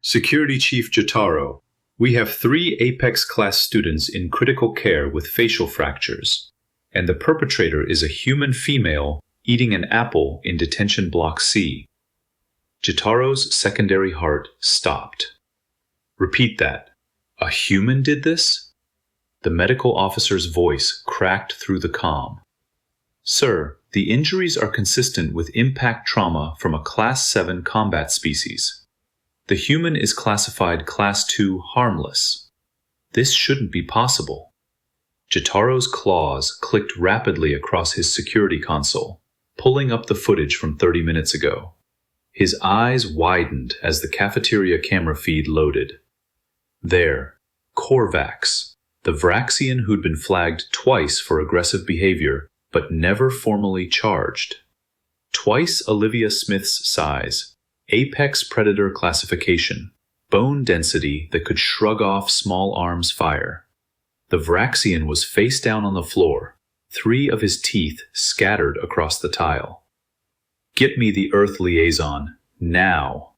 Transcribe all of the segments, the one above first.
Security Chief Jotaro, we have 3 Apex-class students in critical care with facial fractures, and the perpetrator is a human female eating an apple in Detention Block C. Jotaro's secondary heart stopped. Repeat that. A human did this? The medical officer's voice cracked through the calm. Sir, the injuries are consistent with impact trauma from a Class 7 combat species. The human is classified Class 2 harmless. This shouldn't be possible. Jotaro's claws clicked rapidly across his security console, pulling up the footage from 30 minutes ago. His eyes widened as the cafeteria camera feed loaded. There, Korvax, the Vraxian who'd been flagged twice for aggressive behavior, but never formally charged. Twice Olivia Smith's size, apex predator classification, bone density that could shrug off small arms fire. The Vraxian was face down on the floor, 3 of his teeth scattered across the tile. Get me the Earth liaison, now.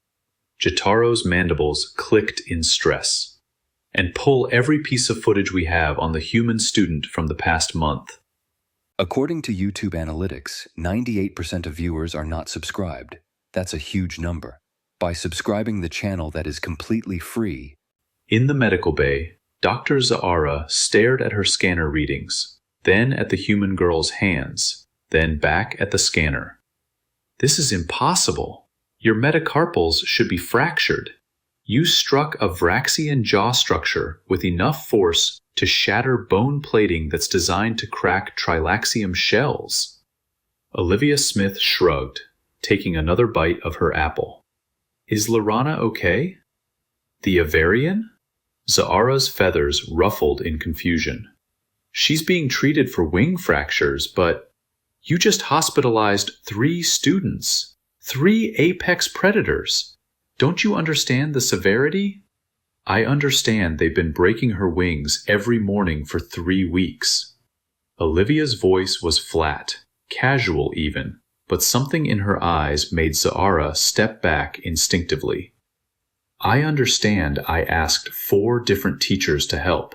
Jotaro's mandibles clicked in stress. And pull every piece of footage we have on the human student from the past month. According to YouTube analytics, 98% of viewers are not subscribed. That's a huge number. By subscribing the channel that is completely free. In the medical bay, Dr. Lyr'ana stared at her scanner readings, then at the human girl's hands, then back at the scanner. This is impossible. Your metacarpals should be fractured. You struck a Vraxian jaw structure with enough force to shatter bone plating that's designed to crack trilaxium shells. Olivia Smith shrugged, taking another bite of her apple. Is Lyr'ana okay? The Avarian? Lyr'ana's feathers ruffled in confusion. She's being treated for wing fractures, but you just hospitalized 3 students. 3 apex predators. Don't you understand the severity? I understand they've been breaking her wings every morning for 3 weeks. Olivia's voice was flat, casual even, but something in her eyes made Lyr'ana step back instinctively. I understand I asked 4 different teachers to help.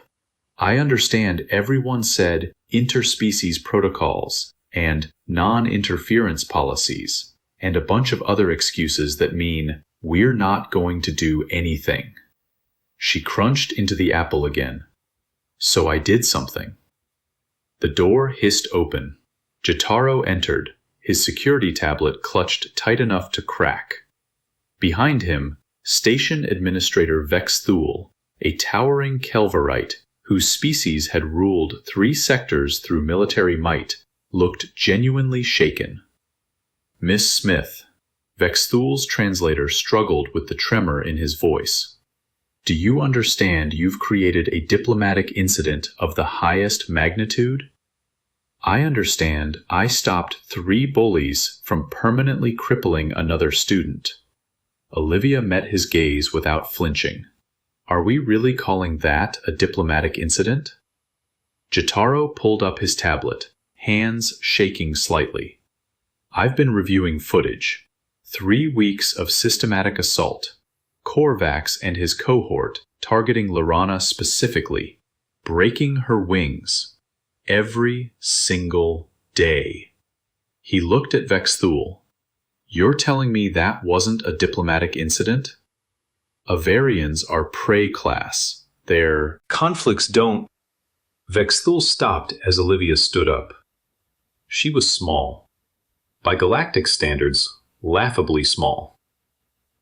I understand everyone said interspecies protocols and non-interference policies, and a bunch of other excuses that mean we're not going to do anything. She crunched into the apple again. So I did something. The door hissed open. Jotaro entered, his security tablet clutched tight enough to crack. Behind him, Station Administrator Vexthul, a towering Kelvarite whose species had ruled 3 sectors through military might, looked genuinely shaken. Miss Smith, Vexthul's translator struggled with the tremor in his voice. Do you understand you've created a diplomatic incident of the highest magnitude? I understand I stopped 3 bullies from permanently crippling another student. Olivia met his gaze without flinching. Are we really calling that a diplomatic incident? Jotaro pulled up his tablet, hands shaking slightly. I've been reviewing footage. 3 weeks of systematic assault. Korvax and his cohort targeting Lyr'ana specifically, breaking her wings. Every single day. He looked at Vexthul. You're telling me that wasn't a diplomatic incident? Avarians are prey class. Their conflicts don't. Vexthul stopped as Olivia stood up. She was small. By Galactic standards, laughably small.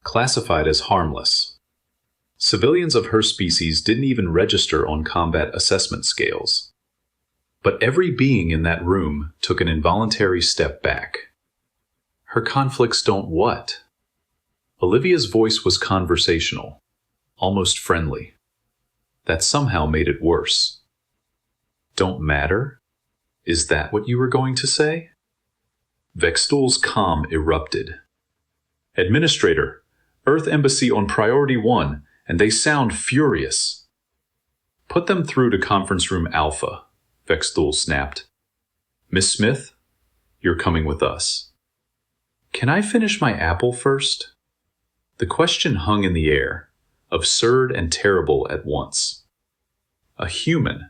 Classified as harmless. Civilians of her species didn't even register on combat assessment scales. But every being in that room took an involuntary step back. Her conflicts don't what? Olivia's voice was conversational, almost friendly. That somehow made it worse. Don't matter? Is that what you were going to say? Vexthul's calm erupted. Administrator, Earth Embassy on Priority 1, and they sound furious. Put them through to Conference Room Alpha, Vexthul snapped. Miss Smith, you're coming with us. Can I finish my apple first? The question hung in the air, absurd and terrible at once. A human,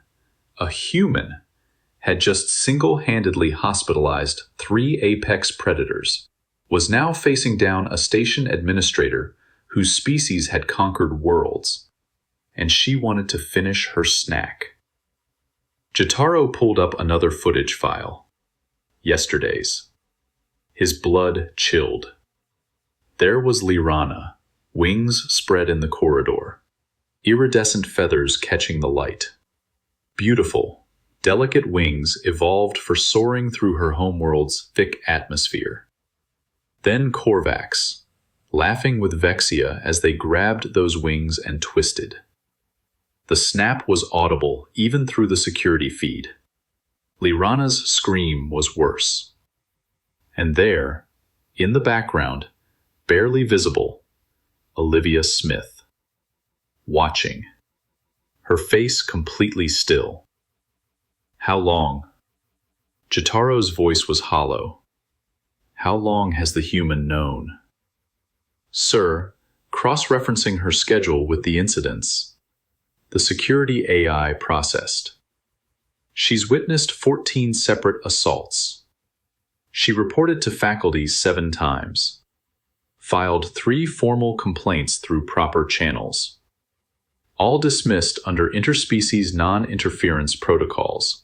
had just single-handedly hospitalized 3 apex predators, was now facing down a station administrator whose species had conquered worlds, and she wanted to finish her snack. Jotaro pulled up another footage file. Yesterday's. His blood chilled. There was Lyr'ana, wings spread in the corridor, iridescent feathers catching the light. Beautiful, delicate wings evolved for soaring through her homeworld's thick atmosphere. Then Korvax, laughing with Vexia as they grabbed those wings and twisted. The snap was audible even through the security feed. Lyr'ana's scream was worse. And there, in the background, barely visible, Olivia Smith, watching, her face completely still. How long? Jotaro's voice was hollow. How long has the human known? Sir, cross-referencing her schedule with the incidents, the security AI processed. She's witnessed 14 separate assaults. She reported to faculty 7 times. Filed 3 formal complaints through proper channels. All dismissed under interspecies non-interference protocols,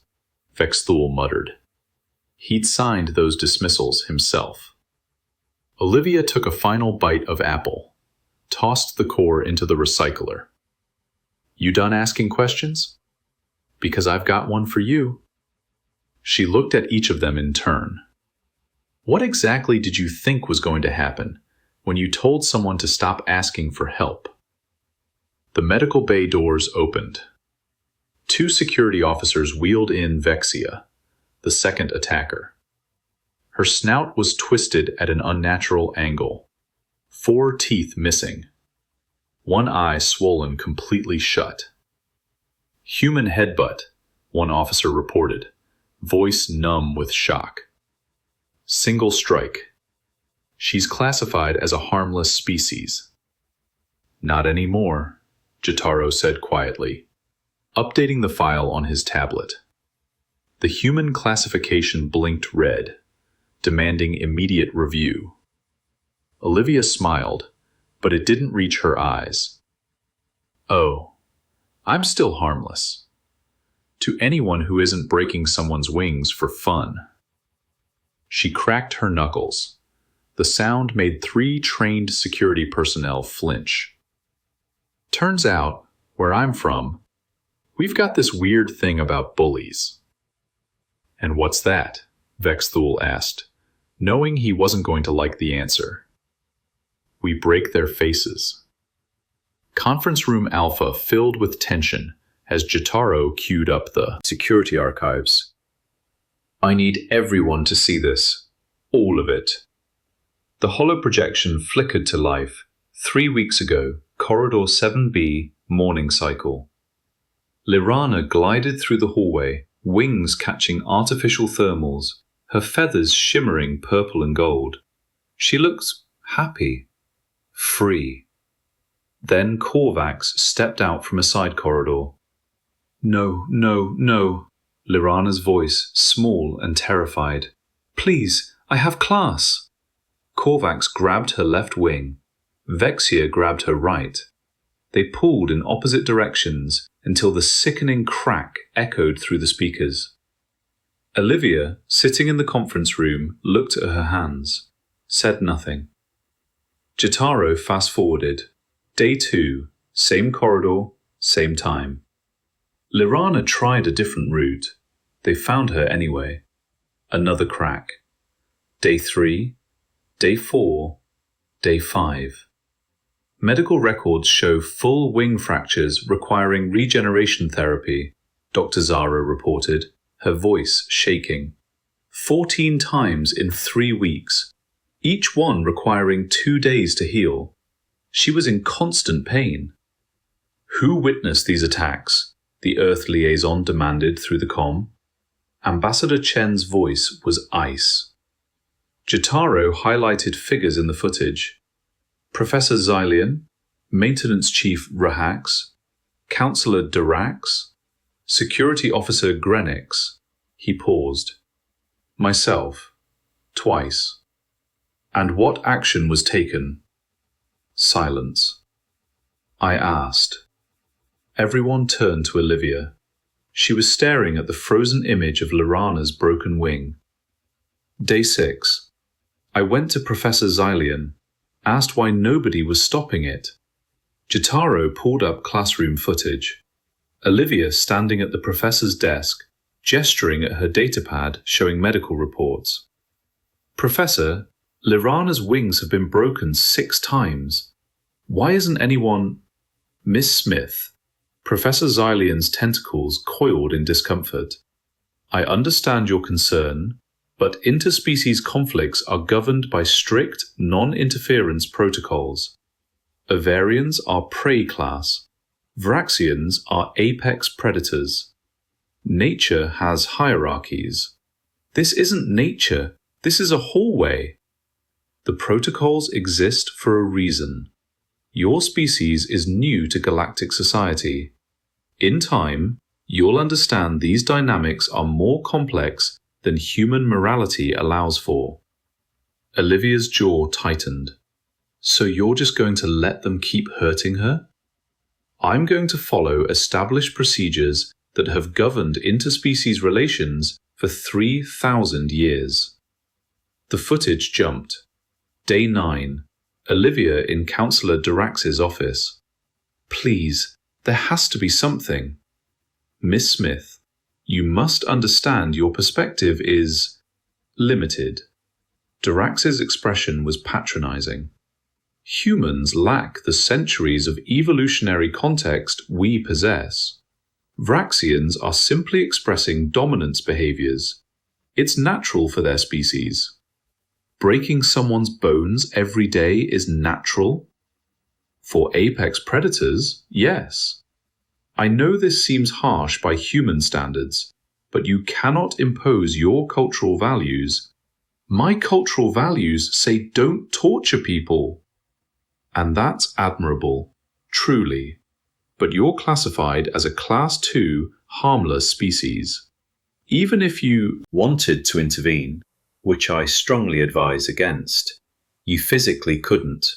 Vexthul muttered. He'd signed those dismissals himself. Olivia took a final bite of apple, tossed the core into the recycler. You done asking questions? Because I've got one for you. She looked at each of them in turn. What exactly did you think was going to happen when you told someone to stop asking for help? The medical bay doors opened. 2 security officers wheeled in Vexia, the second attacker. Her snout was twisted at an unnatural angle, 4 teeth missing, 1 eye swollen completely shut. Human headbutt, one officer reported, voice numb with shock. Single strike. She's classified as a harmless species. Not anymore, Jotaro said quietly, updating the file on his tablet. The human classification blinked red, demanding immediate review. Olivia smiled, but it didn't reach her eyes. Oh, I'm still harmless. To anyone who isn't breaking someone's wings for fun. She cracked her knuckles. The sound made 3 trained security personnel flinch. Turns out, where I'm from, we've got this weird thing about bullies. And what's that? Vexthul asked, knowing he wasn't going to like the answer. We break their faces. Conference room Alpha filled with tension as Jotaro queued up the security archives. I need everyone to see this. All of it. The holo projection flickered to life 3 weeks ago, Corridor 7B, morning cycle. Lyr'ana glided through the hallway, wings catching artificial thermals, her feathers shimmering purple and gold. She looks happy, free. Then Korvax stepped out from a side corridor. No, no, no, Lyr'ana's voice, small and terrified. Please, I have class. Korvax grabbed her left wing. Vexia grabbed her right. They pulled in opposite directions until the sickening crack echoed through the speakers. Olivia, sitting in the conference room, looked at her hands, said nothing. Jotaro fast-forwarded. Day 2, same corridor, same time. Lyr'ana tried a different route. They found her anyway. Another crack. Day 3, Day 4, Day 5. Medical records show full wing fractures requiring regeneration therapy, Dr. Zara reported, her voice shaking. 14 times in 3 weeks, each one requiring 2 days to heal. She was in constant pain. Who witnessed these attacks? The Earth liaison demanded through the comm. Ambassador Chen's voice was ice. Jotaro highlighted figures in the footage. Professor Xylian, Maintenance Chief Rahax, Counselor Darax, Security Officer Grenix. He paused. Myself. Twice. And what action was taken? Silence. I asked. Everyone turned to Olivia. She was staring at the frozen image of Lyr'ana's broken wing. Day 6. I went to Professor Xylian, asked why nobody was stopping it. Jotaro pulled up classroom footage. Olivia standing at the professor's desk, gesturing at her datapad showing medical reports. Professor, Lyr'ana's wings have been broken 6 times. Why isn't anyone... Miss Smith. Professor Xylian's tentacles coiled in discomfort. I understand your concern, but interspecies conflicts are governed by strict non-interference protocols. Avarians are prey class. Vraxians are apex predators. Nature has hierarchies. This isn't nature. This is a hallway. The protocols exist for a reason. Your species is new to galactic society. In time, you'll understand these dynamics are more complex than human morality allows for. Olivia's jaw tightened. So you're just going to let them keep hurting her? I'm going to follow established procedures that have governed interspecies relations for 3,000 years. The footage jumped. Day 9. Olivia in Counselor Darax's office. Please, there has to be something. Miss Smith, you must understand your perspective is limited. Darax's expression was patronizing. Humans lack the centuries of evolutionary context we possess. Vraxians are simply expressing dominance behaviors. It's natural for their species. Breaking someone's bones every day is natural? For apex predators, yes. I know this seems harsh by human standards, but you cannot impose your cultural values. My cultural values say don't torture people. And that's admirable, truly. But you're classified as a Class 2 harmless species. Even if you wanted to intervene, which I strongly advise against, you physically couldn't.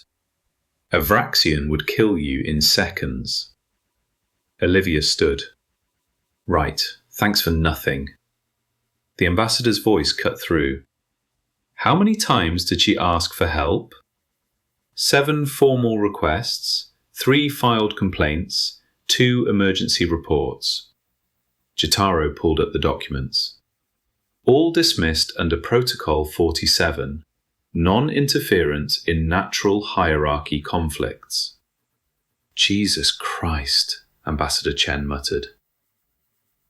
A Vraxian would kill you in seconds. Olivia stood. Right, thanks for nothing. The ambassador's voice cut through. How many times did she ask for help? 7 formal requests, 3 filed complaints, 2 emergency reports. Jotaro pulled up the documents. All dismissed under Protocol 47, non-interference in natural hierarchy conflicts. Jesus Christ, Ambassador Chen muttered.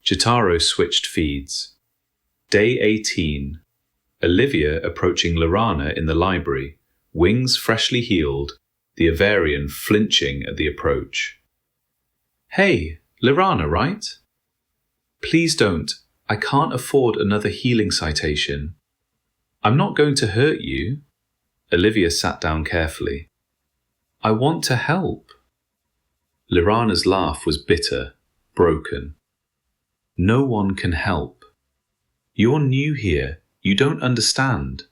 Jotaro switched feeds. Day 18. Olivia approaching Lyr'ana in the library, wings freshly healed, the Avarian flinching at the approach. Hey, Lyr'ana, right? Please don't. I can't afford another healing citation. I'm not going to hurt you. Olivia sat down carefully. I want to help. Lyr'ana's laugh was bitter, broken. No one can help. You're new here. You don't understand.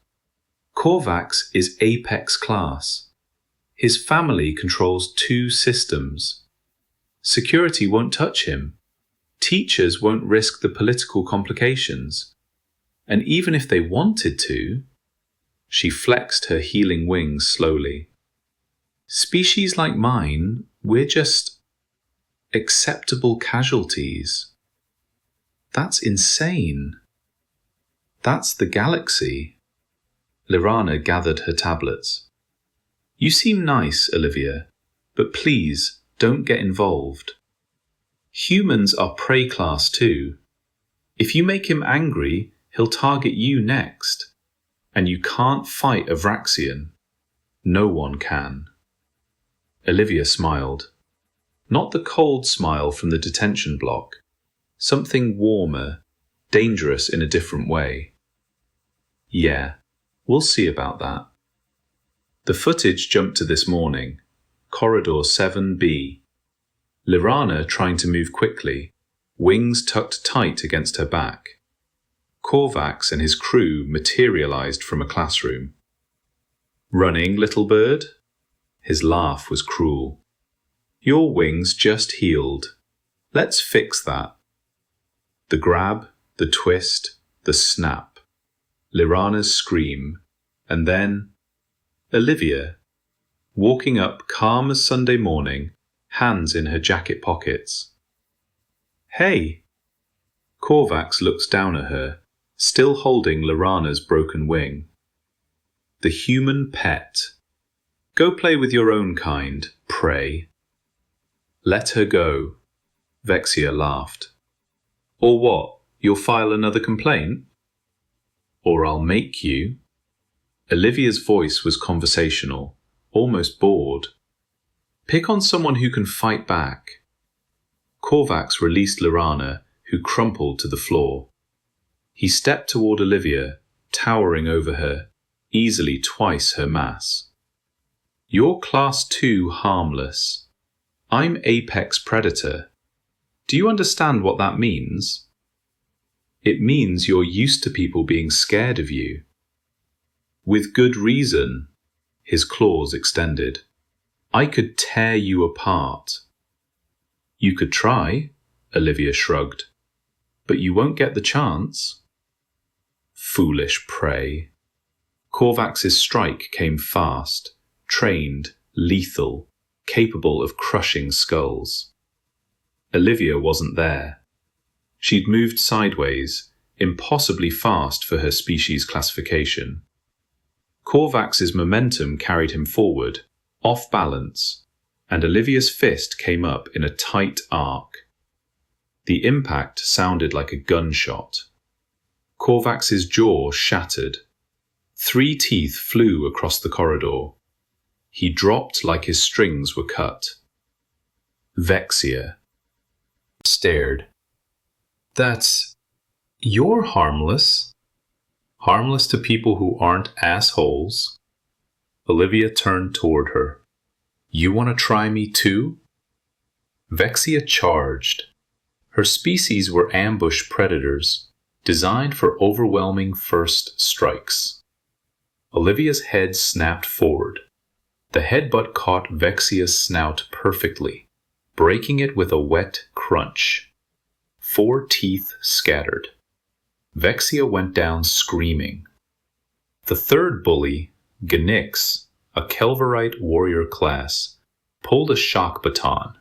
Korvax is apex class. His family controls 2 systems. Security won't touch him. Teachers won't risk the political complications. And even if they wanted to, she flexed her healing wings slowly. Species like mine, we're just acceptable casualties. That's insane. That's the galaxy. Lyr'ana gathered her tablets. You seem nice, Olivia, but please don't get involved. Humans are prey class too. If you make him angry, he'll target you next. And you can't fight a Vraxian. No one can. Olivia smiled. Not the cold smile from the detention block. Something warmer, dangerous in a different way. Yeah, we'll see about that. The footage jumped to this morning. Corridor 7B. Lyr'ana trying to move quickly, wings tucked tight against her back. Korvax and his crew materialized from a classroom. Running, little bird? His laugh was cruel. Your wings just healed. Let's fix that. The grab, the twist, the snap. Lyr'ana's scream, and then Olivia, walking up calm as Sunday morning, hands in her jacket pockets. Hey! Korvax looks down at her, still holding Lyr'ana's broken wing. The human pet. Go play with your own kind, pray. Let her go, Vexia laughed. Or what, you'll file another complaint? Or I'll make you. Olivia's voice was conversational, almost bored. Pick on someone who can fight back. Korvax released Lyr'ana, who crumpled to the floor. He stepped toward Olivia, towering over her, easily twice her mass. You're Class 2 harmless. I'm Apex Predator. Do you understand what that means? It means you're used to people being scared of you. With good reason, his claws extended. I could tear you apart. You could try, Olivia shrugged, but you won't get the chance. Foolish prey. Korvax's strike came fast, trained, lethal, capable of crushing skulls. Olivia wasn't there. She'd moved sideways, impossibly fast for her species classification. Korvax's momentum carried him forward, off balance, and Olivia's fist came up in a tight arc. The impact sounded like a gunshot. Korvax's jaw shattered. 3 teeth flew across the corridor. He dropped like his strings were cut. Vexia stared. You're harmless. Harmless to people who aren't assholes. Olivia turned toward her. You want to try me too? Vexia charged. Her species were ambush predators, designed for overwhelming first strikes. Olivia's head snapped forward. The headbutt caught Vexia's snout perfectly, breaking it with a wet crunch. 4 teeth scattered. Vexia went down screaming. The third bully, Ganix, a Kelvarite warrior class, pulled a shock baton.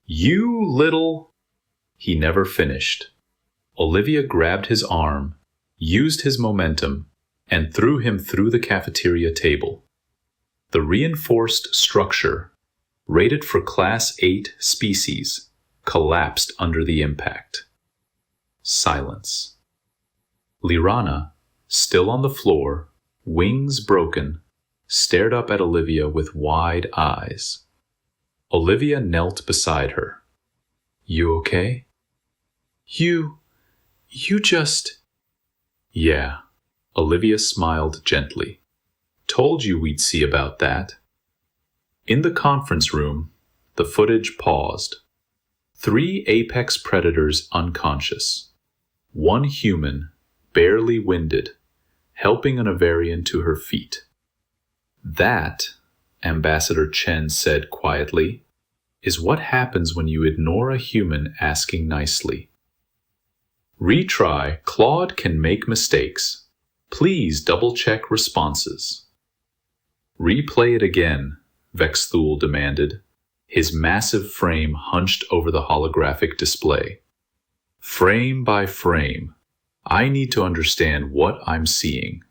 You little... He never finished. Olivia grabbed his arm, used his momentum, and threw him through the cafeteria table. The reinforced structure, rated for Class 8 species, collapsed under the impact. Silence. Lyr'ana, still on the floor, wings broken, stared up at Olivia with wide eyes. Olivia knelt beside her. You okay? You just... Yeah, Olivia smiled gently. Told you we'd see about that. In the conference room, the footage paused. 3 apex predators unconscious. 1 human, barely winded, helping an Avarian to her feet. That, Ambassador Chen said quietly, is what happens when you ignore a human asking nicely. Retry, Claude can make mistakes. Please double-check responses. Replay it again, Vexthul demanded, his massive frame hunched over the holographic display. Frame by frame, I need to understand what I'm seeing.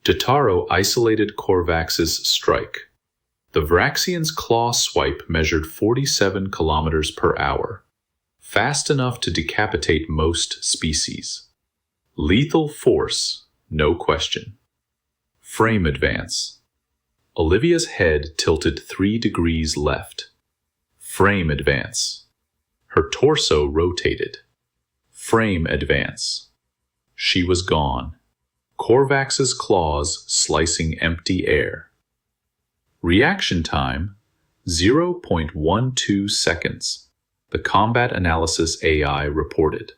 Totaro isolated Korvax's strike. The Vraxian's claw swipe measured 47 kilometers per hour, fast enough to decapitate most species. Lethal force, no question. Frame advance. Olivia's head tilted 3 degrees left. Frame advance. Her torso rotated. Frame advance. She was gone. Korvax's claws slicing empty air. Reaction time, 0.12 seconds, the Combat Analysis AI reported.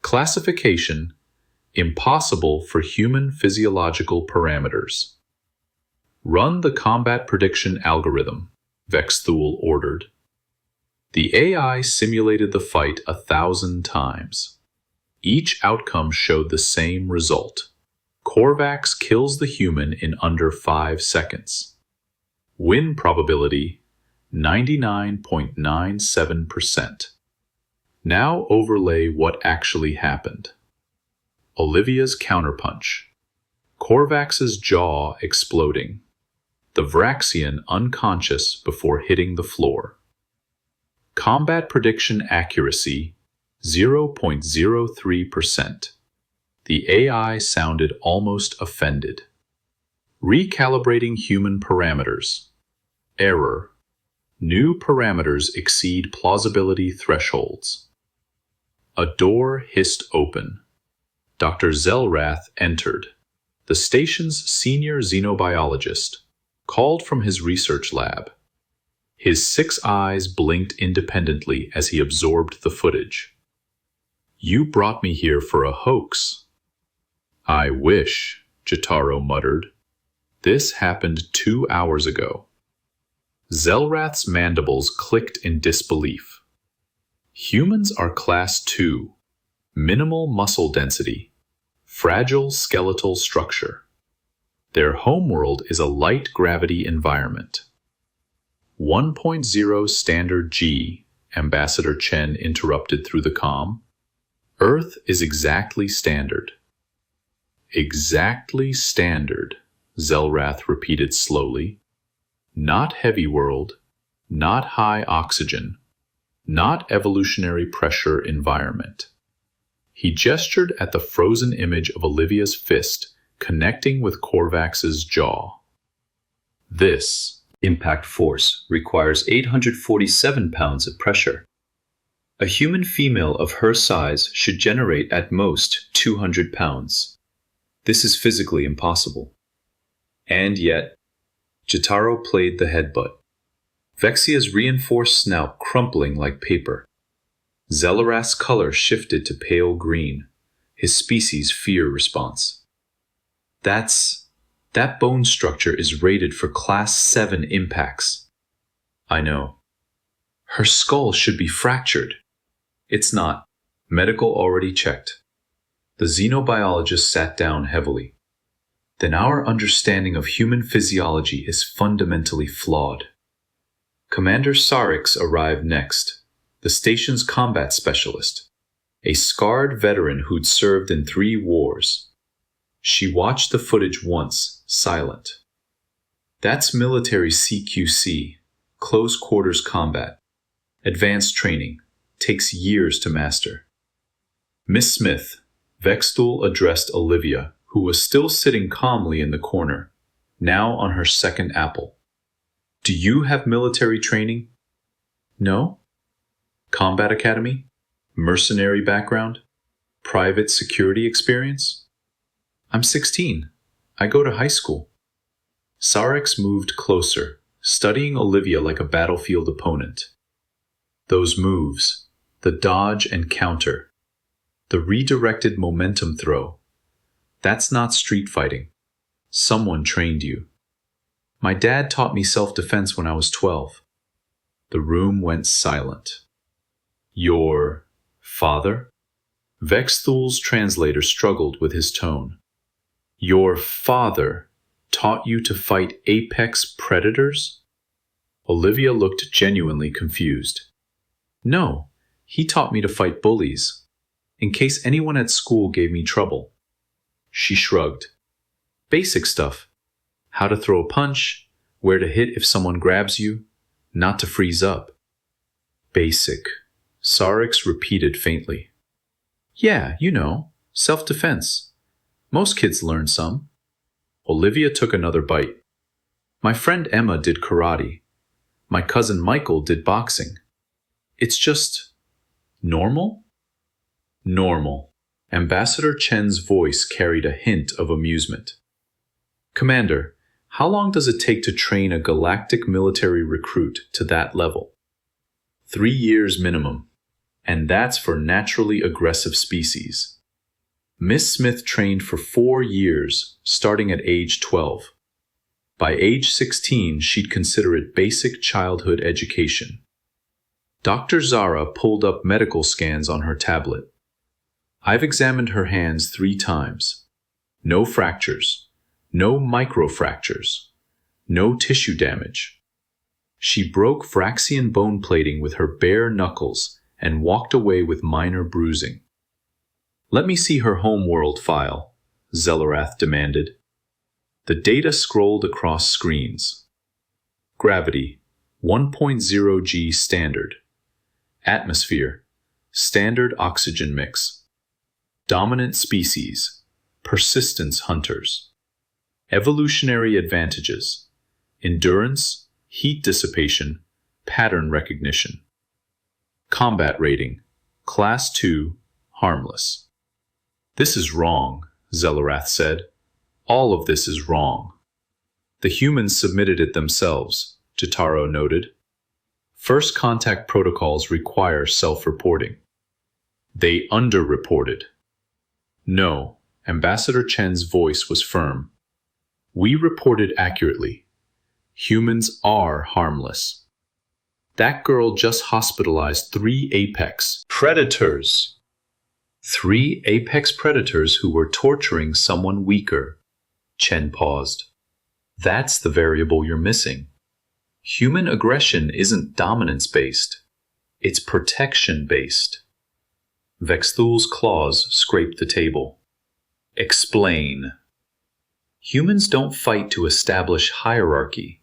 Classification: impossible for human physiological parameters. Run the combat prediction algorithm, Vexthul ordered. The AI simulated the fight 1,000 times. Each outcome showed the same result. Korvax kills the human in under 5 seconds. Win probability 99.97%. Now overlay what actually happened. Olivia's counterpunch. Korvax's jaw exploding. The Vraxian unconscious before hitting the floor. Combat prediction accuracy 0.03%. The AI sounded almost offended. Recalibrating human parameters. Error. New parameters exceed plausibility thresholds. A door hissed open. Dr. Zelrath entered. The station's senior xenobiologist, called from his research lab. His 6 eyes blinked independently as he absorbed the footage. "You brought me here for a hoax." "I wish," Jotaro muttered. "This happened 2 hours ago." Zelrath's mandibles clicked in disbelief. Humans are Class 2, minimal muscle density, fragile skeletal structure. Their homeworld is a light gravity environment. 1.0 Standard G, Ambassador Chen interrupted through the comm. Earth is exactly standard. Exactly standard, Zelrath repeated slowly. Not heavy world, not high oxygen, not evolutionary pressure environment. He gestured at the frozen image of Olivia's fist connecting with Korvax's jaw. This impact force requires 847 pounds of pressure. A human female of her size should generate at most 200 pounds. This is physically impossible. And yet, Jotaro played the headbutt. Vexia's reinforced snout crumpling like paper. Zelrath's color shifted to pale green, his species' fear response. That bone structure is rated for Class 7 impacts. I know. Her skull should be fractured. It's not. Medical already checked. The xenobiologist sat down heavily. Then our understanding of human physiology is fundamentally flawed. Commander Sarix arrived next, the station's combat specialist, a scarred veteran who'd served in 3 wars. She watched the footage once, silent. That's military CQC, close quarters combat. Advanced training, takes years to master. Miss Smith, Vexthul addressed Olivia, who was still sitting calmly in the corner, now on her 2nd apple. Do you have military training? No? Combat academy? Mercenary background? Private security experience? I'm 16. I go to high school. Sarix moved closer, studying Olivia like a battlefield opponent. Those moves, the dodge and counter, the redirected momentum throw, that's not street fighting. Someone trained you. My dad taught me self-defense when I was 12. The room went silent. Your father? Vexthul's translator struggled with his tone. Your father taught you to fight apex predators? Olivia looked genuinely confused. No, he taught me to fight bullies, in case anyone at school gave me trouble. She shrugged. Basic stuff. How to throw a punch, where to hit if someone grabs you, not to freeze up. Basic. Sarix repeated faintly. Yeah, you know, self-defense. Most kids learn some. Olivia took another bite. My friend Emma did karate. My cousin Michael did boxing. It's just normal? Normal. Ambassador Chen's voice carried a hint of amusement. Commander, How long does it take to train a galactic military recruit to that level? 3 years minimum, and that's for naturally aggressive species. Miss Smith trained for 4 years, starting at age 12. By age 16, she'd consider it basic childhood education. Dr. Zara pulled up medical scans on her tablet. I've examined her hands 3 times. No fractures, no microfractures, no tissue damage. She broke Vraxian bone plating with her bare knuckles and walked away with minor bruising. Let me see her homeworld file, Zelarath demanded. The data scrolled across screens. Gravity, 1.0 G standard. Atmosphere, standard oxygen mix. Dominant species, persistence hunters. Evolutionary advantages, endurance, heat dissipation, pattern recognition. Combat rating, Class 2, harmless. This is wrong, Zelarath said. All of this is wrong. The humans submitted it themselves, Jotaro noted. First contact protocols require self-reporting. They underreported. No, Ambassador Chen's voice was firm. We reported accurately. Humans are harmless. That girl just hospitalized 3 apex predators. 3 apex predators who were torturing someone weaker. Chen paused. That's the variable you're missing. Human aggression isn't dominance-based. It's protection-based. Vexthul's claws scraped the table. Explain. Humans don't fight to establish hierarchy.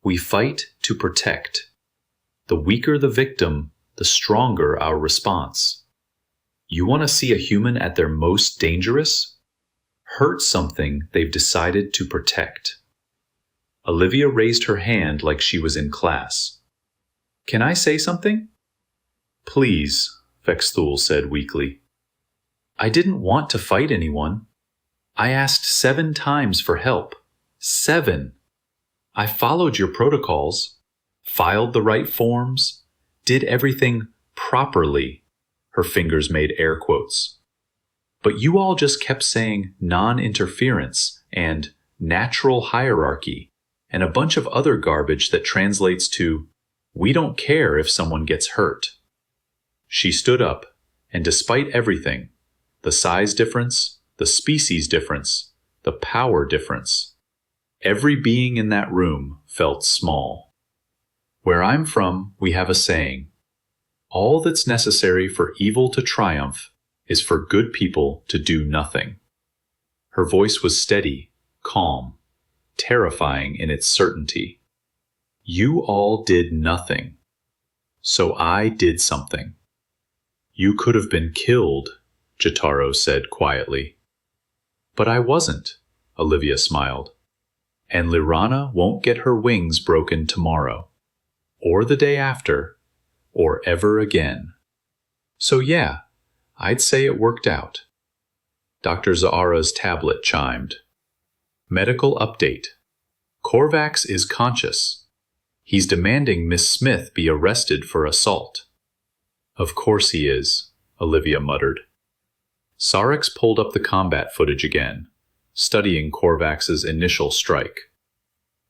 We fight to protect. The weaker the victim, the stronger our response. You want to see a human at their most dangerous? Hurt something they've decided to protect. Olivia raised her hand like she was in class. Can I say something? Please, Vexthul said weakly. I didn't want to fight anyone. I asked 7 times for help. 7. I followed your protocols, filed the right forms, did everything properly. Her fingers made air quotes. But you all just kept saying non-interference and natural hierarchy and a bunch of other garbage that translates to, we don't care if someone gets hurt. She stood up, and despite everything, the size difference, the species difference, the power difference, every being in that room felt small. Where I'm from, we have a saying, all that's necessary for evil to triumph is for good people to do nothing. Her voice was steady, calm, terrifying in its certainty. You all did nothing. So I did something. You could have been killed, Jotaro said quietly. But I wasn't, Olivia smiled. And Lyr'ana won't get her wings broken tomorrow, or the day after, or ever again. So yeah, I'd say it worked out. Dr. Za'ara's tablet chimed. Medical update. Korvax is conscious. He's demanding Miss Smith be arrested for assault. Of course he is, Olivia muttered. Sarex pulled up the combat footage again, studying Korvax's initial strike.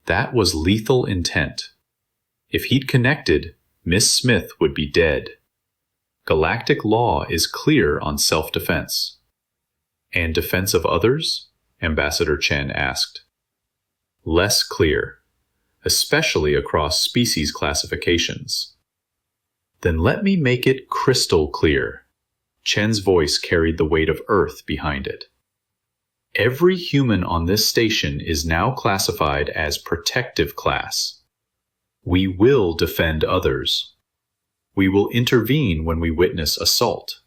That was lethal intent. If he'd connected, Miss Smith would be dead. Galactic law is clear on self-defense. And defense of others? Ambassador Chen asked. Less clear, especially across species classifications. Then let me make it crystal clear. Chen's voice carried the weight of Earth behind it. Every human on this station is now classified as protective class. We will defend others. We will intervene when we witness assault.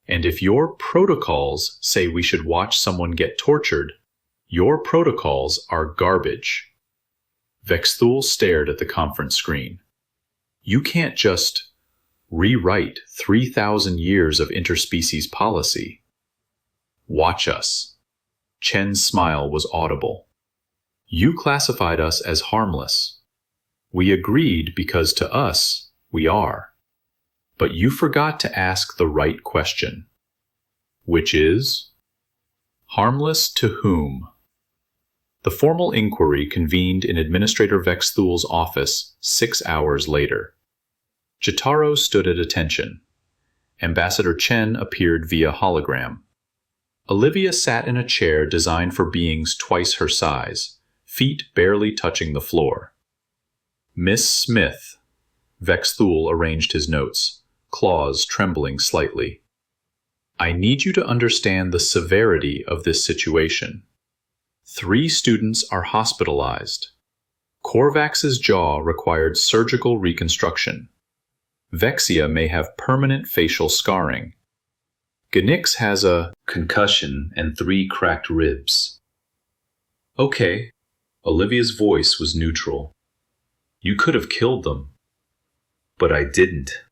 And if your protocols say we should watch someone get tortured, your protocols are garbage. Vexthul stared at the conference screen. You can't just rewrite 3,000 years of interspecies policy. Watch us. Chen's smile was audible. You classified us as harmless. We agreed because to us, we are. But you forgot to ask the right question. Which is? Harmless to whom? The formal inquiry convened in Administrator Vexthul's office 6 hours later. Jotaro stood at attention. Ambassador Chen appeared via hologram. Olivia sat in a chair designed for beings twice her size, feet barely touching the floor. Miss Smith. Vexthul arranged his notes, claws trembling slightly. I need you to understand the severity of this situation. 3 students are hospitalized. Korvax's jaw required surgical reconstruction. Vexia may have permanent facial scarring. Ganix has a concussion and 3 cracked ribs. Okay. Olivia's voice was neutral. You could have killed them. But I didn't.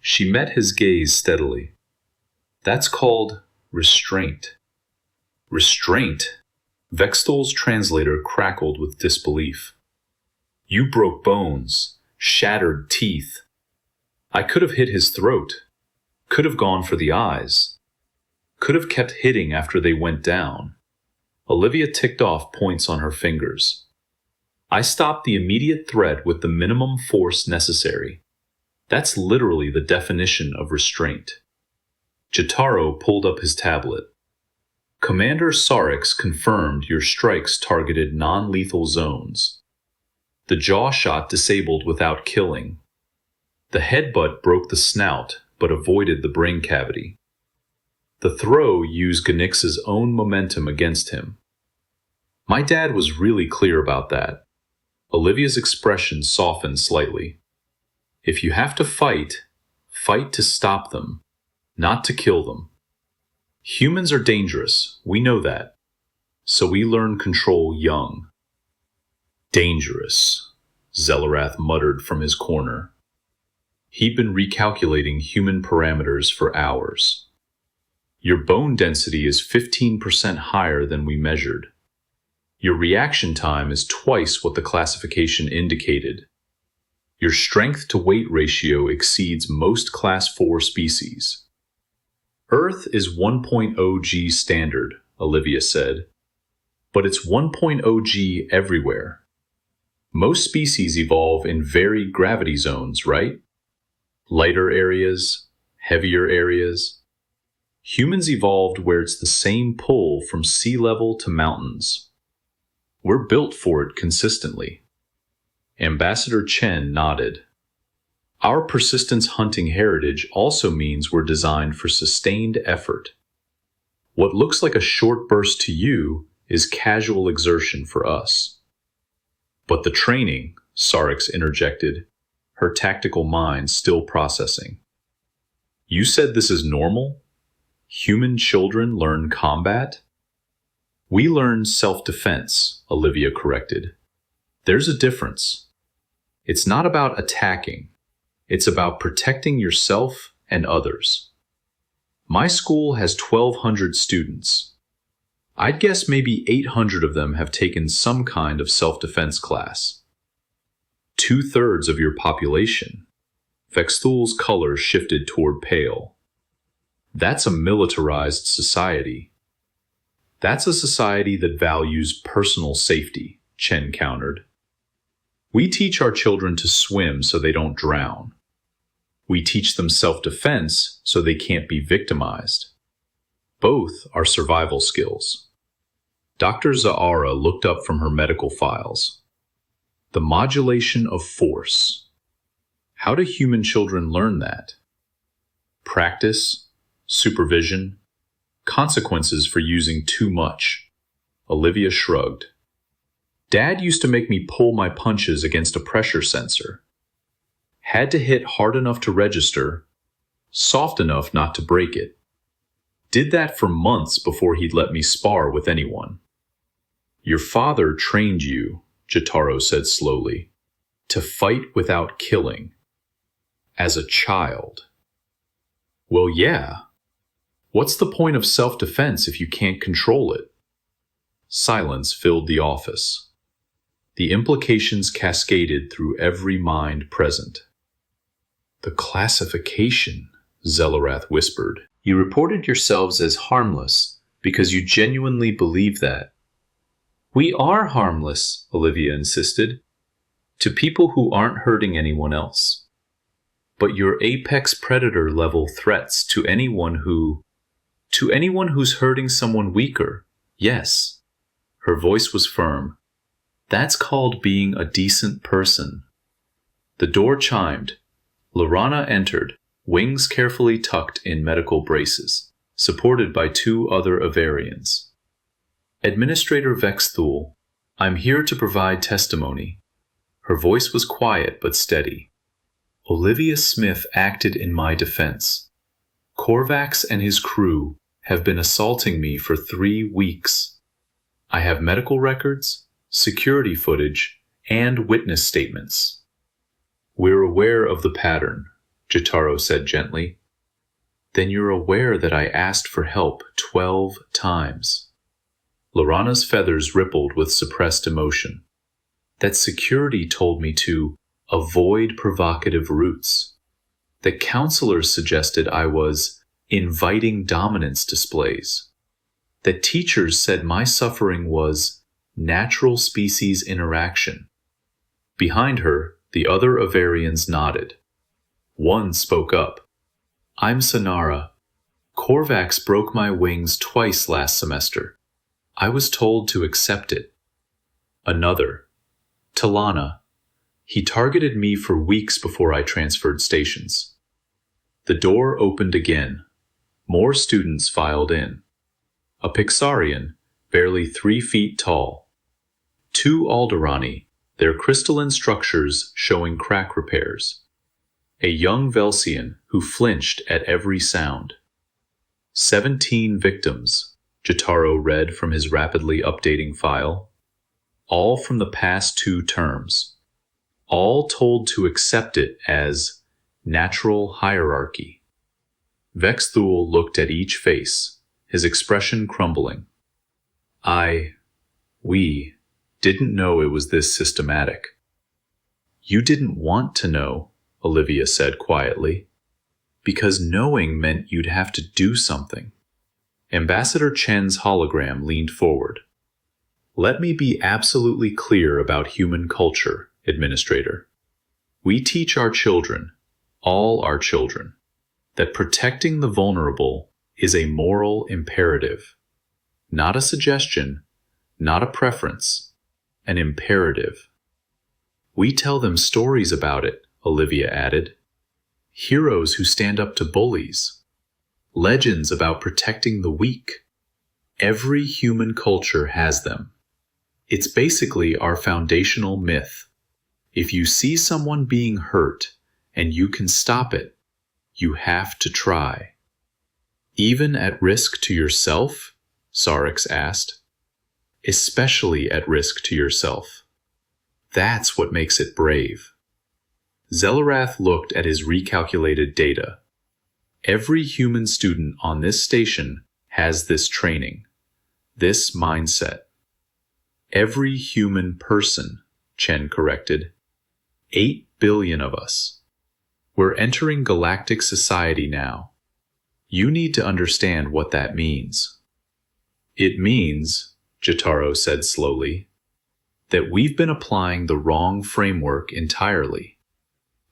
She met his gaze steadily. That's called restraint. Restraint? Vexthul's translator crackled with disbelief. You broke bones, shattered teeth. I could have hit his throat, could have gone for the eyes, could have kept hitting after they went down. Olivia ticked off points on her fingers. I stopped the immediate threat with the minimum force necessary. That's literally the definition of restraint. Jotaro pulled up his tablet. Commander Sarix confirmed your strikes targeted non-lethal zones. The jaw shot disabled without killing. The headbutt broke the snout, but avoided the brain cavity. The throw used Ganix's own momentum against him. My dad was really clear about that. Olivia's expression softened slightly. If you have to fight, fight to stop them, not to kill them. Humans are dangerous, we know that. So we learn control young. Dangerous, Zelarath muttered from his corner. He'd been recalculating human parameters for hours. Your bone density is 15% higher than we measured. Your reaction time is twice what the classification indicated. Your strength-to-weight ratio exceeds most Class 4 species. Earth is 1.0 G standard, Olivia said. But it's 1.0 G everywhere. Most species evolve in varied gravity zones, right? Lighter areas, heavier areas. Humans evolved where it's the same pull from sea level to mountains. We're built for it consistently. Ambassador Chen nodded. Our persistence hunting heritage also means we're designed for sustained effort. What looks like a short burst to you is casual exertion for us. But the training, Sarix interjected, her tactical mind still processing. You said this is normal? Human children learn combat? We learn self-defense, Olivia corrected. There's a difference. It's not about attacking. It's about protecting yourself and others. My school has 1,200 students. I'd guess maybe 800 of them have taken some kind of self-defense class. 2/3 of your population. Vexthul's color shifted toward pale. That's a militarized society. That's a society that values personal safety, Chen countered. We teach our children to swim so they don't drown. We teach them self-defense so they can't be victimized. Both are survival skills. Dr. Zahara looked up from her medical files. The modulation of force. How do human children learn that? Practice, supervision, consequences for using too much. Olivia shrugged. Dad used to make me pull my punches against a pressure sensor. Had to hit hard enough to register, soft enough not to break it. Did that for months before he'd let me spar with anyone. Your father trained you, Jotaro said slowly, to fight without killing. As a child. Well, yeah. What's the point of self-defense if you can't control it? Silence filled the office. The implications cascaded through every mind present. "The classification," Zelarath whispered. "You reported yourselves as harmless because you genuinely believe that." "We are harmless," Olivia insisted, "to people who aren't hurting anyone else. But your apex predator level threats to anyone who's hurting someone weaker. Yes." Her voice was firm. "That's called being a decent person." The door chimed. Lyr'ana entered, wings carefully tucked in medical braces, supported by 2 other Avarians. "Administrator Vexthul, I'm here to provide testimony." Her voice was quiet but steady. "Olivia Smith acted in my defense. Korvax and his crew have been assaulting me for 3 weeks. I have medical records, security footage, and witness statements." "We're aware of the pattern," Jotaro said gently. "Then you're aware that I asked for help 12 times. Lyr'ana's feathers rippled with suppressed emotion. "That security told me to avoid provocative routes. That counselors suggested I was inviting dominance displays. That teachers said my suffering was natural species interaction." Behind her, the other Avarians nodded. One spoke up. "I'm Sonara. Korvax broke my wings twice last semester. I was told to accept it." Another. "Talana. He targeted me for weeks before I transferred stations." The door opened again. More students filed in. A Pixarian, barely 3 feet tall. 2 Alderani, their crystalline structures showing crack repairs. A young Velsian who flinched at every sound. 17 victims, Jotaro read from his rapidly updating file. All from the past 2 terms. All told to accept it as natural hierarchy. Vexthul looked at each face, his expression crumbling. We didn't know it was this systematic." "You didn't want to know," Olivia said quietly, "because knowing meant you'd have to do something." Ambassador Chen's hologram leaned forward. "Let me be absolutely clear about human culture, Administrator. We teach our children, all our children, that protecting the vulnerable is a moral imperative. Not a suggestion, not a preference, an imperative." "We tell them stories about it," Olivia added. "Heroes who stand up to bullies. Legends about protecting the weak. Every human culture has them. It's basically our foundational myth. If you see someone being hurt and you can stop it, you have to try." "Even at risk to yourself?" Saryx asked. "Especially at risk to yourself. That's what makes it brave." Zelarath looked at his recalculated data. Every human student on this station has this training, this mindset. Every human person, Chen corrected. 8 billion of us. We're entering galactic society now. You need to understand what that means. "It means," Jotaro said slowly, "that we've been applying the wrong framework entirely.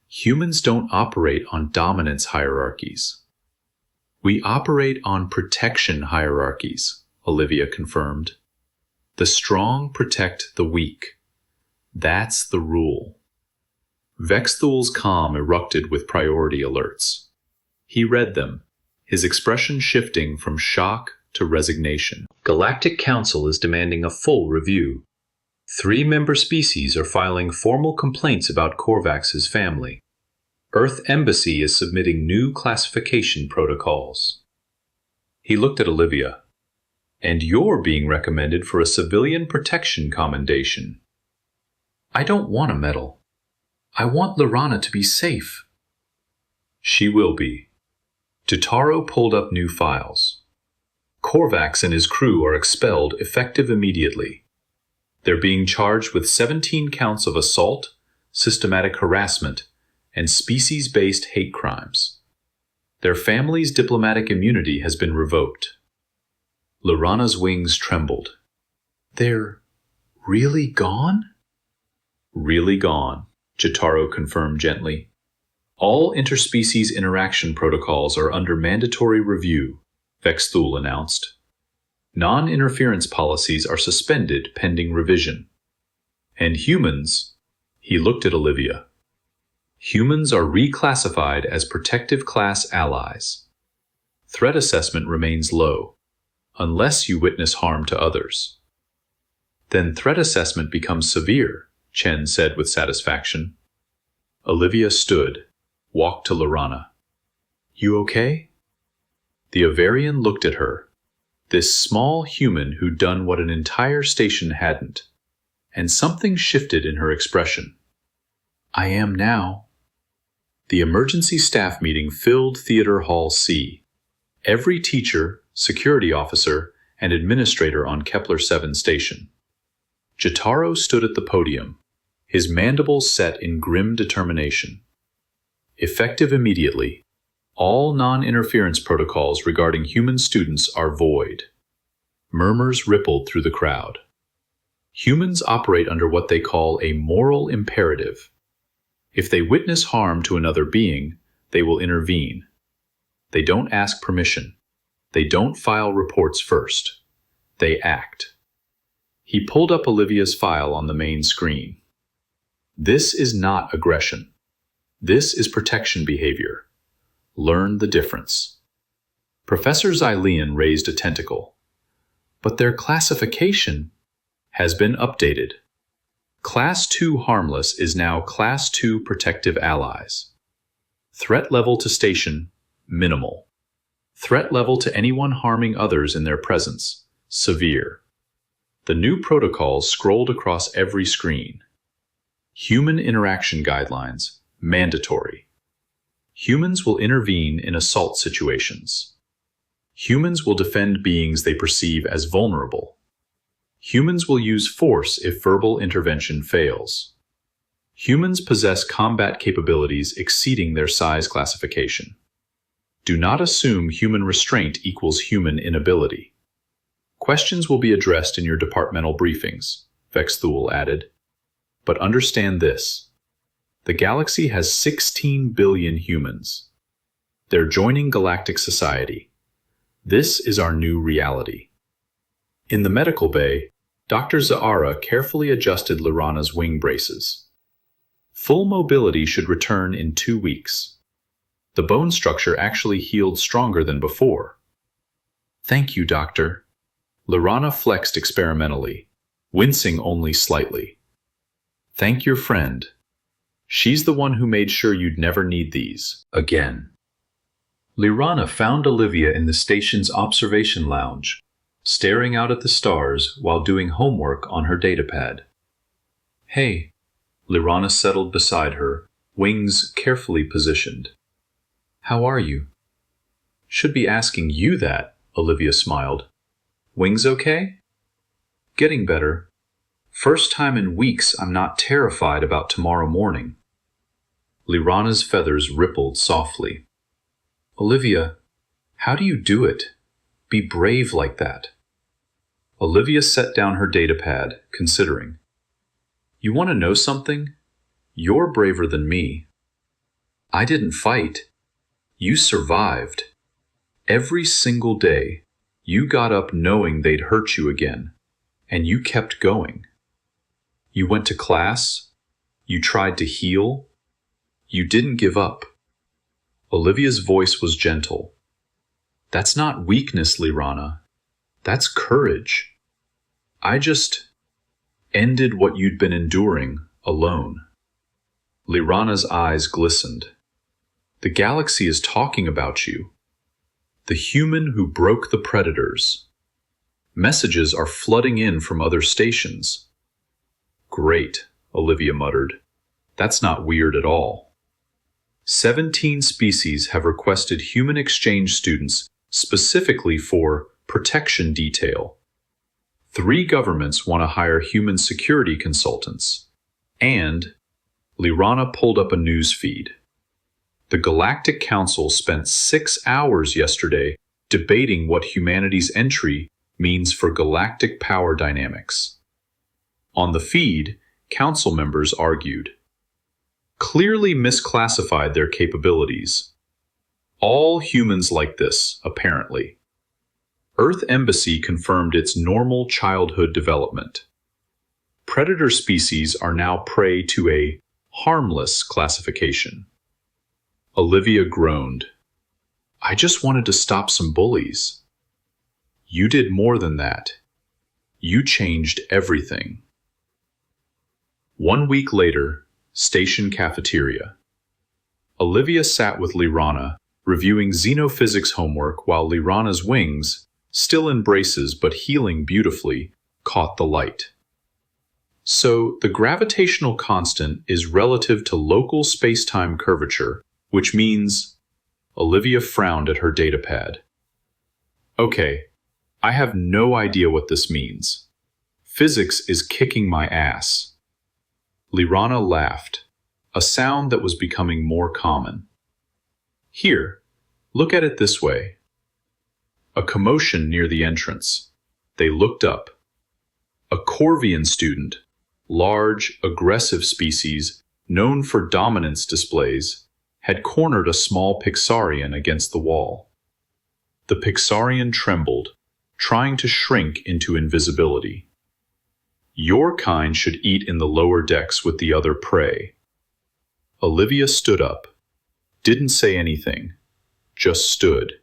Humans don't operate on dominance hierarchies. We operate on protection hierarchies," Olivia confirmed. "The strong protect the weak. That's the rule." Vexthul's calm erupted with priority alerts. He read them, his expression shifting from shock to resignation. "Galactic Council is demanding a full review. 3 member species are filing formal complaints about Korvax's family. Earth Embassy is submitting new classification protocols." He looked at Olivia. "And you're being recommended for a civilian protection commendation." "I don't want a medal. I want Lyr'ana to be safe." "She will be." Jotaro pulled up new files. Korvax and his crew are expelled effective immediately. They're being charged with 17 counts of assault, systematic harassment, and species-based hate crimes. Their family's diplomatic immunity has been revoked. Lyr'ana's wings trembled. They're really gone? Really gone, Jotaro confirmed gently. All interspecies interaction protocols are under mandatory review, Vexthul announced. Non-interference policies are suspended pending revision. And humans, he looked at Olivia. Humans are reclassified as protective class allies. Threat assessment remains low, unless you witness harm to others. Then threat assessment becomes severe, Chen said with satisfaction. Olivia stood, walked to Lyr'ana. You okay? The Avarian looked at her, this small human who'd done what an entire station hadn't, and something shifted in her expression. I am now. The emergency staff meeting filled Theater Hall C. Every teacher, security officer, and administrator on Kepler 7 station. Jotaro stood at the podium, his mandibles set in grim determination. Effective immediately, all non-interference protocols regarding human students are void. Murmurs rippled through the crowd. Humans operate under what they call a moral imperative. If they witness harm to another being, they will intervene. They don't ask permission. They don't file reports first. They act. He pulled up Olivia's file on the main screen. This is not aggression. This is protection behavior. Learn the difference. Professor Xylean raised a tentacle. But their classification has been updated. Class 2 harmless is now Class 2 protective allies. Threat level to station, minimal. Threat level to anyone harming others in their presence, severe. The new protocols scrolled across every screen. Human interaction guidelines, mandatory. Humans will intervene in assault situations. Humans will defend beings they perceive as vulnerable. Humans will use force if verbal intervention fails. Humans possess combat capabilities exceeding their size classification. Do not assume human restraint equals human inability. Questions will be addressed in your departmental briefings, Vexthul added. But understand this. The galaxy has 16 billion humans. They're joining galactic society. This is our new reality. In the medical bay, Dr. Za'ara carefully adjusted Lyr'ana's wing braces. Full mobility should return in 2 weeks. The bone structure actually healed stronger than before. Thank you, Doctor. Lyr'ana flexed experimentally, wincing only slightly. Thank your friend. She's the one who made sure you'd never need these again. Lyr'ana found Olivia in the station's observation lounge, staring out at the stars while doing homework on her datapad. Hey, Lyr'ana settled beside her, wings carefully positioned. How are you? Should be asking you that, Olivia smiled. Wings okay? Getting better. First time in weeks I'm not terrified about tomorrow morning. Lyr'ana's feathers rippled softly. Olivia, how do you do it? Be brave like that. Olivia set down her datapad, considering. You want to know something? You're braver than me. I didn't fight. You survived. Every single day, you got up knowing they'd hurt you again, and you kept going. You went to class. You tried to heal. You didn't give up. Olivia's voice was gentle. That's not weakness, Lyr'ana. That's courage. I just ended what you'd been enduring alone. Lyr'ana's eyes glistened. The galaxy is talking about you. The human who broke the predators. Messages are flooding in from other stations. Great, Olivia muttered. That's not weird at all. 17 species have requested human exchange students specifically for protection detail. 3 governments want to hire human security consultants. And Lyr'ana pulled up a news feed. The Galactic Council spent 6 hours yesterday debating what humanity's entry means for galactic power dynamics. On the feed, council members argued, clearly misclassified their capabilities. All humans like this, apparently. Earth Embassy confirmed its normal childhood development. Predator species are now prey to a harmless classification. Olivia groaned. I just wanted to stop some bullies. You did more than that. You changed everything. 1 week later, station cafeteria. Olivia sat with Lyr'ana, reviewing xenophysics homework while Lyr'ana's wings, still in braces but healing beautifully, caught the light. So, the gravitational constant is relative to local space-time curvature, which means... Olivia frowned at her datapad. Okay, I have no idea what this means. Physics is kicking my ass. Lyr'ana laughed, a sound that was becoming more common. Here, look at it this way. A commotion near the entrance. They looked up. A Corvian student, large, aggressive species, known for dominance displays, had cornered a small Pixarian against the wall. The Pixarian trembled, trying to shrink into invisibility. Your kind should eat in the lower decks with the other prey. Olivia stood up, didn't say anything, just stood.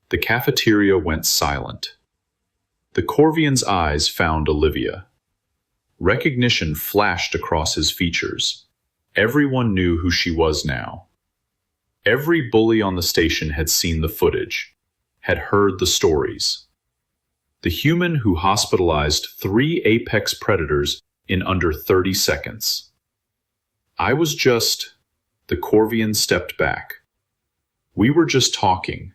The cafeteria went silent. The Corvian's eyes found Olivia. Recognition flashed across his features. Everyone knew who she was now. Every bully on the station had seen the footage, had heard the stories. The human who hospitalized 3 apex predators in under 30 seconds. I was just... The Corvian stepped back. We were just talking.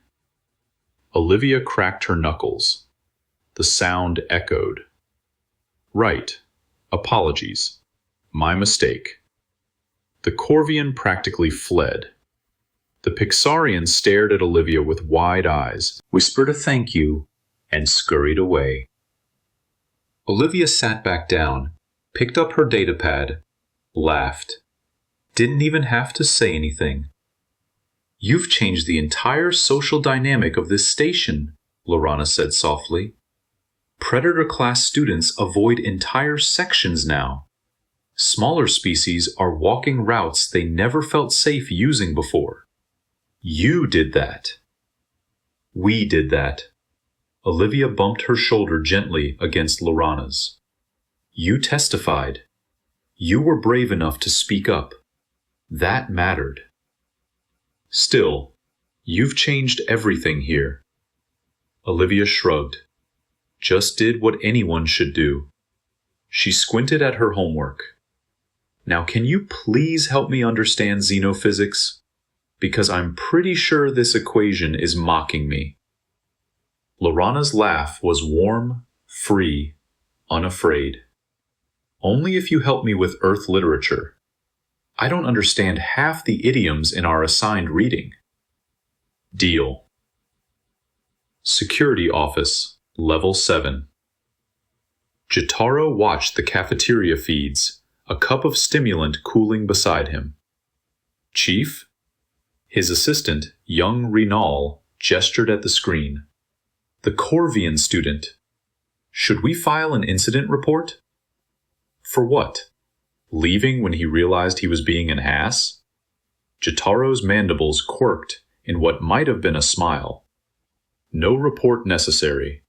Olivia cracked her knuckles. The sound echoed. Right. Apologies. My mistake. The Corvian practically fled. The Pixarian stared at Olivia with wide eyes, whispered a thank you, and scurried away. Olivia sat back down, picked up her datapad, laughed. Didn't even have to say anything. You've changed the entire social dynamic of this station, Lyr'ana said softly. Predator-class students avoid entire sections now. Smaller species are walking routes they never felt safe using before. You did that. We did that. Olivia bumped her shoulder gently against Lyr'ana's. You testified. You were brave enough to speak up. That mattered. Still, you've changed everything here. Olivia shrugged. Just did what anyone should do. She squinted at her homework. Now can you please help me understand xenophysics? Because I'm pretty sure this equation is mocking me. Lyr'ana's laugh was warm, free, unafraid. Only if you help me with Earth literature. I don't understand half the idioms in our assigned reading. Deal. Security Office, Level 7. Jotaro watched the cafeteria feeds, a cup of stimulant cooling beside him. Chief? His assistant, young Rinal, gestured at the screen. The Corvian student. Should we file an incident report? For what? Leaving when he realized he was being an ass? Jotaro's mandibles quirked in what might have been a smile. No report necessary.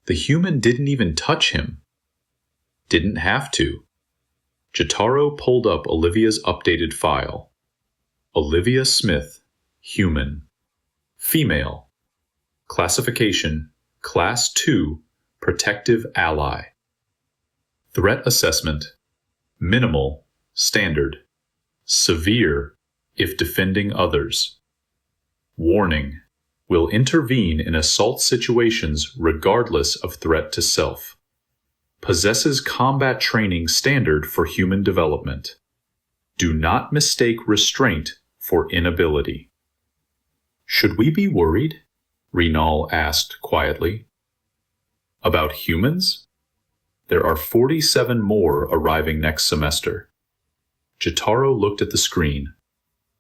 The human didn't even touch him. Didn't have to. Jotaro pulled up Olivia's updated file. Olivia Smith, human. Female. Classification, Class 2, Protective Ally. Threat assessment, minimal, standard. Severe, if defending others. Warning, Will intervene in assault situations regardless of threat to self. Possesses combat training standard for human development. Do not mistake restraint for inability. Should we be worried? Renal asked quietly. About humans? There are 47 more arriving next semester. Jotaro looked at the screen.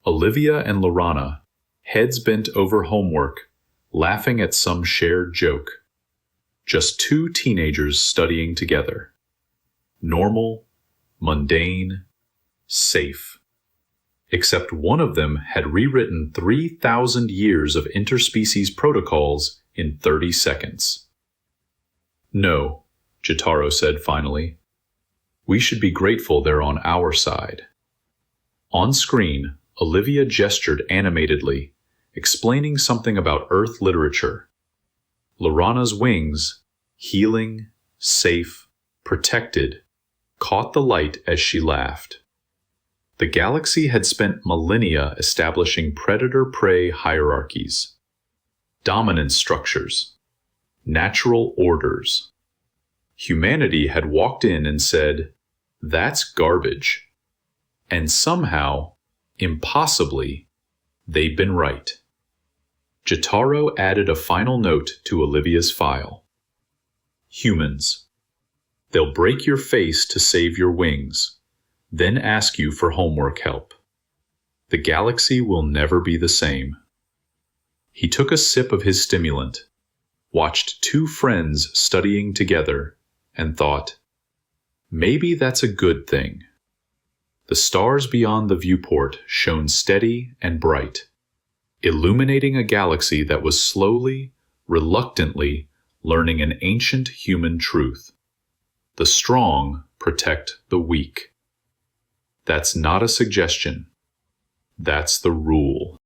Olivia and Lyr'ana, heads bent over homework, laughing at some shared joke. Just two teenagers studying together. Normal, mundane, safe. Except one of them had rewritten 3,000 years of interspecies protocols in 30 seconds. No, Jotaro said finally. We should be grateful they're on our side. On screen, Olivia gestured animatedly, explaining something about Earth literature. Lyr'ana's wings, healing, safe, protected, caught the light as she laughed. The galaxy had spent millennia establishing predator-prey hierarchies, dominance structures, natural orders. Humanity had walked in and said, "That's garbage." And somehow, impossibly, they'd been right. Jotaro added a final note to Olivia's file. Humans. They'll break your face to save your wings, then ask you for homework help. The galaxy will never be the same. He took a sip of his stimulant, watched two friends studying together, and thought, maybe that's a good thing. The stars beyond the viewport shone steady and bright, illuminating a galaxy that was slowly, reluctantly, learning an ancient human truth. The strong protect the weak. That's not a suggestion. That's the rule.